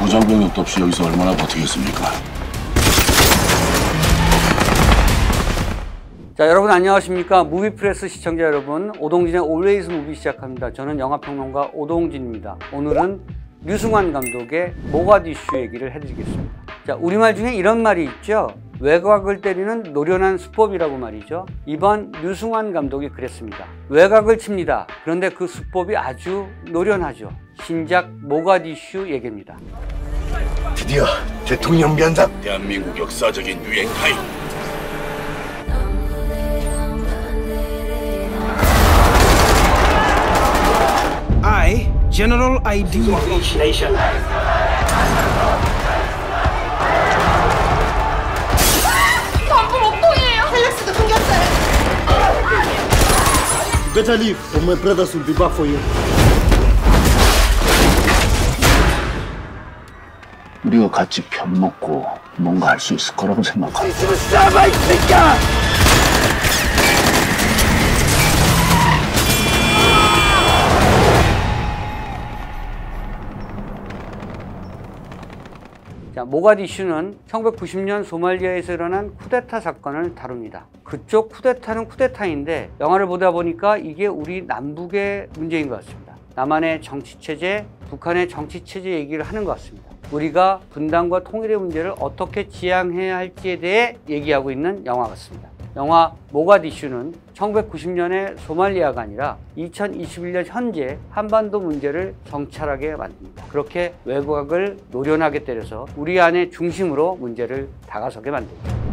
보장병력도 없이 여기서 얼마나 버티겠습니까? 자, 여러분 안녕하십니까? 무비프레스 시청자 여러분, 오동진의 Always Movie 시작합니다. 저는 영화평론가 오동진입니다. 오늘은 류승환 감독의 모가디슈 얘기를 해드리겠습니다. 자, 우리말 중에 이런 말이 있죠. 외곽을 때리는 노련한 수법이라고 말이죠. 이번 류승환 감독이 그랬습니다. 외곽을 칩니다. 그런데 그 수법이 아주 노련하죠. 신작 모가디슈 얘기입니다. 드디어 대통령 변상. 대한민국 역사적인 유행 타임. I, General ID. Nation. 전부 목동이에요. 헬렉스도 숨겼어요. Better leave, or my brothers will be back for you. 우리가 같이 편먹고 뭔가 할 수 있을 거라고 생각하고. 싸봐 이 새끼야! 자, 모가디슈는 1990년 소말리아에서 일어난 쿠데타 사건을 다룹니다. 그쪽 쿠데타는 쿠데타인데 영화를 보다 보니까 이게 우리 남북의 문제인 것 같습니다. 남한의 정치체제, 북한의 정치체제 얘기를 하는 것 같습니다. 우리가 분단과 통일의 문제를 어떻게 지향해야 할지에 대해 얘기하고 있는 영화 같습니다. 영화 모가디슈는 1990년의 소말리아가 아니라 2021년 현재 한반도 문제를 정찰하게 만듭니다. 그렇게 외곽을 노련하게 때려서 우리 안의 중심으로 문제를 다가서게 만듭니다.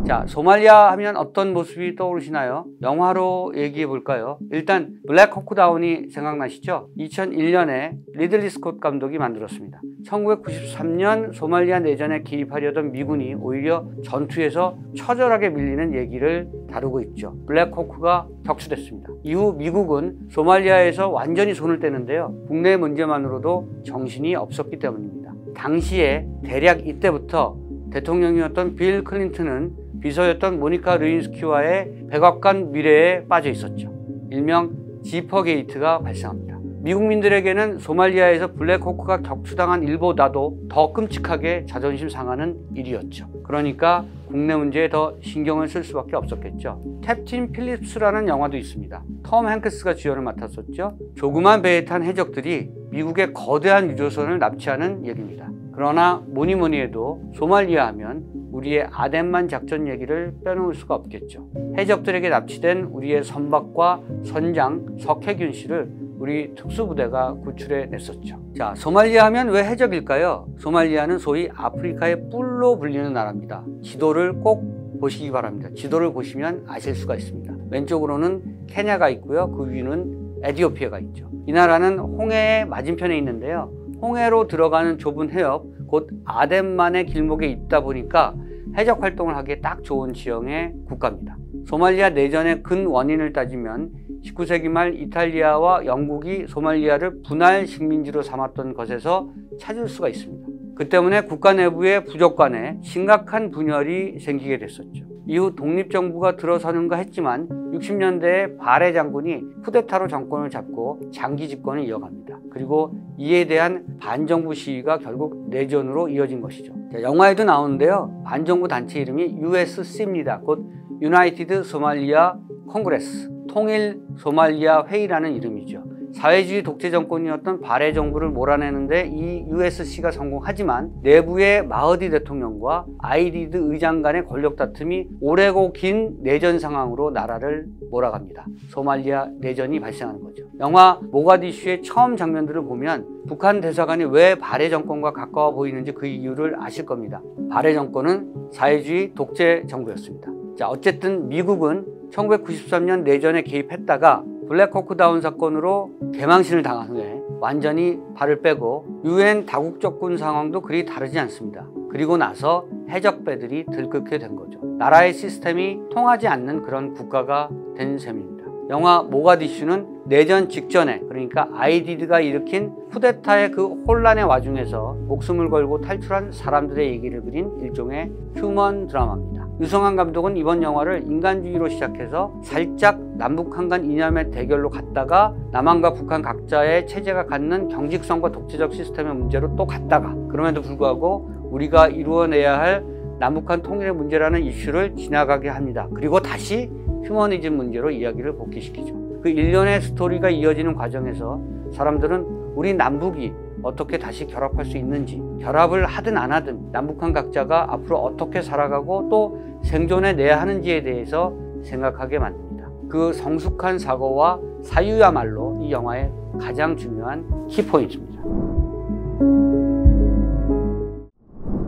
자, 소말리아 하면 어떤 모습이 떠오르시나요? 영화로 얘기해 볼까요? 일단 블랙 호크 다운이 생각나시죠? 2001년에 리들리 스콧 감독이 만들었습니다. 1993년 소말리아 내전에 개입하려던 미군이 오히려 전투에서 처절하게 밀리는 얘기를 다루고 있죠. 블랙 호크가 격추됐습니다. 이후 미국은 소말리아에서 완전히 손을 떼는데요. 국내 문제만으로도 정신이 없었기 때문입니다. 당시에 대략 이때부터 대통령이었던 빌 클린턴은 비서였던 모니카 르인스키와의 백악관 미래에 빠져 있었죠. 일명 지퍼 게이트가 발생합니다. 미국민들에게는 소말리아에서 블랙 호크가 격추당한 일보다도 더 끔찍하게 자존심 상하는 일이었죠. 그러니까 국내 문제에 더 신경을 쓸 수밖에 없었겠죠. 캡틴 필립스라는 영화도 있습니다. 톰 행크스가 주연을 맡았었죠. 조그만 배에 탄 해적들이 미국의 거대한 유조선을 납치하는 얘기입니다. 그러나 뭐니 해도 소말리아 하면 우리의 아덴만 작전 얘기를 빼놓을 수가 없겠죠. 해적들에게 납치된 우리의 선박과 선장 석혜균 씨를 우리 특수부대가 구출해 냈었죠. 자, 소말리아 하면 왜 해적일까요? 소말리아는 소위 아프리카의 뿔로 불리는 나라입니다. 지도를 꼭 보시기 바랍니다. 지도를 보시면 아실 수가 있습니다. 왼쪽으로는 케냐가 있고요. 그 위는 에티오피아가 있죠. 이 나라는 홍해의 맞은편에 있는데요. 홍해로 들어가는 좁은 해협, 곧 아덴만의 길목에 있다 보니까 해적 활동을 하기에 딱 좋은 지형의 국가입니다. 소말리아 내전의 근 원인을 따지면 19세기 말 이탈리아와 영국이 소말리아를 분할 식민지로 삼았던 것에서 찾을 수가 있습니다. 그 때문에 국가 내부의 부족 간에 심각한 분열이 생기게 됐었죠. 이후 독립정부가 들어서는가 했지만 60년대에 바레 장군이 쿠데타로 정권을 잡고 장기 집권을 이어갑니다. 그리고 이에 대한 반정부 시위가 결국 내전으로 이어진 것이죠. 자, 영화에도 나오는데요. 반정부 단체 이름이 USC입니다. 곧 유나이티드 소말리아 콩그레스, 통일 소말리아 회의라는 이름이죠. 사회주의 독재 정권이었던 바레 정부를 몰아내는데 이 USC가 성공하지만 내부의 마흐디 대통령과 아이디드 의장 간의 권력 다툼이 오래고 긴 내전 상황으로 나라를 몰아갑니다. 소말리아 내전이 발생하는 거죠. 영화 모가디슈의 처음 장면들을 보면 북한 대사관이 왜 바레 정권과 가까워 보이는지 그 이유를 아실 겁니다. 바레 정권은 사회주의 독재 정부였습니다. 자, 어쨌든 미국은 1993년 내전에 개입했다가 블랙 호크 다운 사건으로 개망신을 당한 후에 완전히 발을 빼고 유엔 다국적 군 상황도 그리 다르지 않습니다. 그리고 나서 해적배들이 들끓게 된 거죠. 나라의 시스템이 통하지 않는 그런 국가가 된 셈입니다. 영화 모가디슈는 내전 직전에, 그러니까 아이디드가 일으킨 쿠데타의 그 혼란의 와중에서 목숨을 걸고 탈출한 사람들의 얘기를 그린 일종의 휴먼 드라마입니다. 유승환 감독은 이번 영화를 인간주의로 시작해서 살짝 남북한 간 이념의 대결로 갔다가 남한과 북한 각자의 체제가 갖는 경직성과 독재적 시스템의 문제로 또 갔다가, 그럼에도 불구하고 우리가 이루어내야 할 남북한 통일의 문제라는 이슈를 지나가게 합니다. 그리고 다시 휴머니즘 문제로 이야기를 복귀시키죠. 그 일련의 스토리가 이어지는 과정에서 사람들은 우리 남북이 어떻게 다시 결합할 수 있는지, 결합을 하든 안 하든 남북한 각자가 앞으로 어떻게 살아가고 또 생존해내야 하는지에 대해서 생각하게 만듭니다. 그 성숙한 사고와 사유야말로 이 영화의 가장 중요한 키포인트입니다.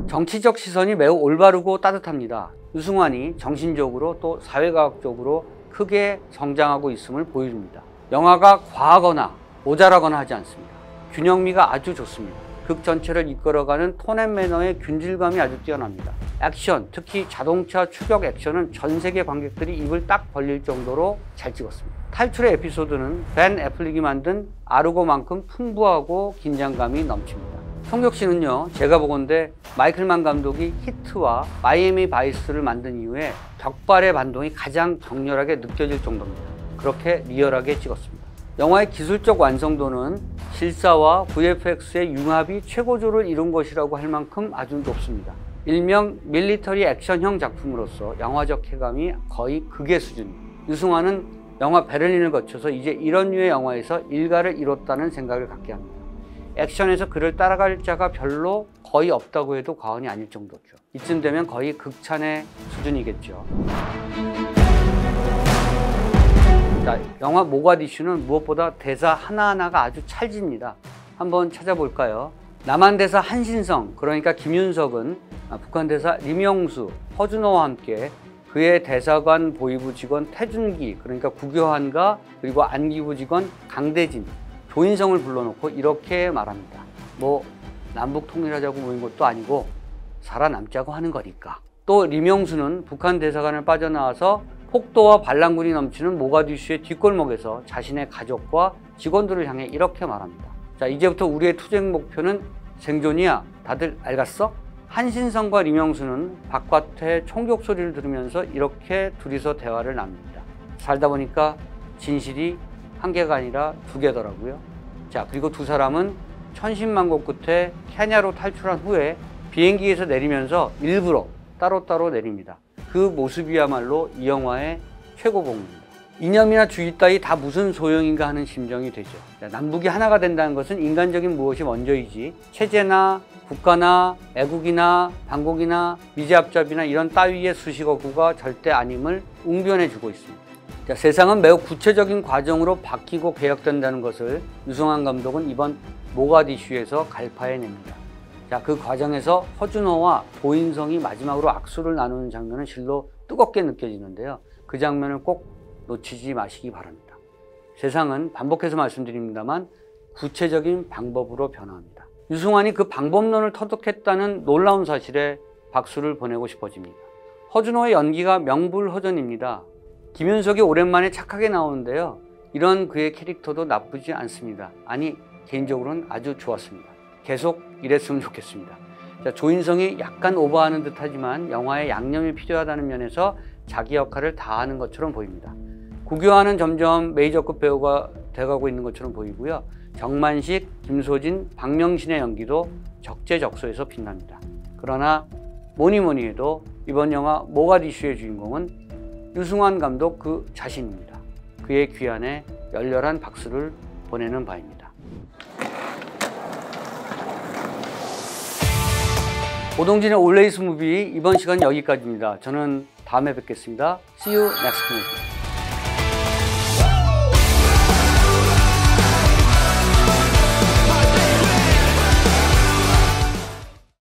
정치적 시선이 매우 올바르고 따뜻합니다. 유승환이 정신적으로 또 사회과학적으로 크게 성장하고 있음을 보여줍니다. 영화가 과하거나 모자라거나 하지 않습니다. 균형미가 아주 좋습니다. 극 전체를 이끌어가는 톤 앤 매너의 균질감이 아주 뛰어납니다. 액션, 특히 자동차 추격 액션은 전 세계 관객들이 입을 딱 벌릴 정도로 잘 찍었습니다. 탈출의 에피소드는 벤 애플릭이 만든 아르고만큼 풍부하고 긴장감이 넘칩니다. 성격씨는요, 제가 보건대 마이클 만 감독이 히트와 마이애미 바이스를 만든 이후에 격발의 반동이 가장 격렬하게 느껴질 정도입니다. 그렇게 리얼하게 찍었습니다. 영화의 기술적 완성도는 실사와 VFX의 융합이 최고조를 이룬 것이라고 할 만큼 아주 높습니다. 일명 밀리터리 액션형 작품으로서 영화적 쾌감이 거의 극의 수준입니다. 유승환은 영화 베를린을 거쳐서 이제 이런 류의 영화에서 일가를 이뤘다는 생각을 갖게 합니다. 액션에서 그를 따라갈 자가 별로 거의 없다고 해도 과언이 아닐 정도죠. 이쯤 되면 거의 극찬의 수준이겠죠. 자, 영화 모가디슈는 무엇보다 대사 하나하나가 아주 찰집니다. 한번 찾아볼까요? 남한 대사 한신성, 그러니까 김윤석은 북한 대사 림영수, 허준호와 함께 그의 대사관 보위부 직원 태준기, 그러니까 구교환과 그리고 안기부 직원 강대진, 조인성을 불러놓고 이렇게 말합니다. 뭐 남북 통일하자고 모인 것도 아니고 살아남자고 하는 거니까. 또 림영수는 북한 대사관을 빠져나와서 폭도와 반란군이 넘치는 모가디슈의 뒷골목에서 자신의 가족과 직원들을 향해 이렇게 말합니다. 자, 이제부터 우리의 투쟁 목표는 생존이야. 다들 알겠어? 한신성과 림영수는 바깥의 총격 소리를 들으면서 이렇게 둘이서 대화를 나눕니다. 살다 보니까 진실이 한 개가 아니라 두 개더라고요. 자, 그리고 두 사람은 천신만고 끝에 케냐로 탈출한 후에 비행기에서 내리면서 일부러 따로따로 내립니다. 그 모습이야말로 이 영화의 최고봉입니다. 이념이나 주의 따위 다 무슨 소용인가 하는 심정이 되죠. 남북이 하나가 된다는 것은 인간적인 무엇이 먼저이지 체제나 국가나 애국이나 반국이나 미제압잡이나 이런 따위의 수식어구가 절대 아님을 웅변해주고 있습니다. 자, 세상은 매우 구체적인 과정으로 바뀌고 개혁된다는 것을 유승환 감독은 이번 모가디슈에서 갈파해냅니다. 자, 그 과정에서 허준호와 조인성이 마지막으로 악수를 나누는 장면은 실로 뜨겁게 느껴지는데요. 그 장면을 꼭 놓치지 마시기 바랍니다. 세상은 반복해서 말씀드립니다만 구체적인 방법으로 변화합니다. 유승환이 그 방법론을 터득했다는 놀라운 사실에 박수를 보내고 싶어집니다. 허준호의 연기가 명불허전입니다. 김윤석이 오랜만에 착하게 나오는데요. 이런 그의 캐릭터도 나쁘지 않습니다. 아니, 개인적으로는 아주 좋았습니다. 계속 이랬으면 좋겠습니다. 자, 조인성이 약간 오버하는 듯하지만 영화에 양념이 필요하다는 면에서 자기 역할을 다하는 것처럼 보입니다. 구교환은 점점 메이저급 배우가 돼가고 있는 것처럼 보이고요. 정만식, 김소진, 박명신의 연기도 적재적소에서 빛납니다. 그러나 뭐니 해도 이번 영화 모가디슈의 주인공은 유승환 감독 그 자신입니다. 그의 귀환에 열렬한 박수를 보내는 바입니다. 오동진의 올레이스 무비 이번 시간 여기까지입니다. 저는 다음에 뵙겠습니다. See you next movie.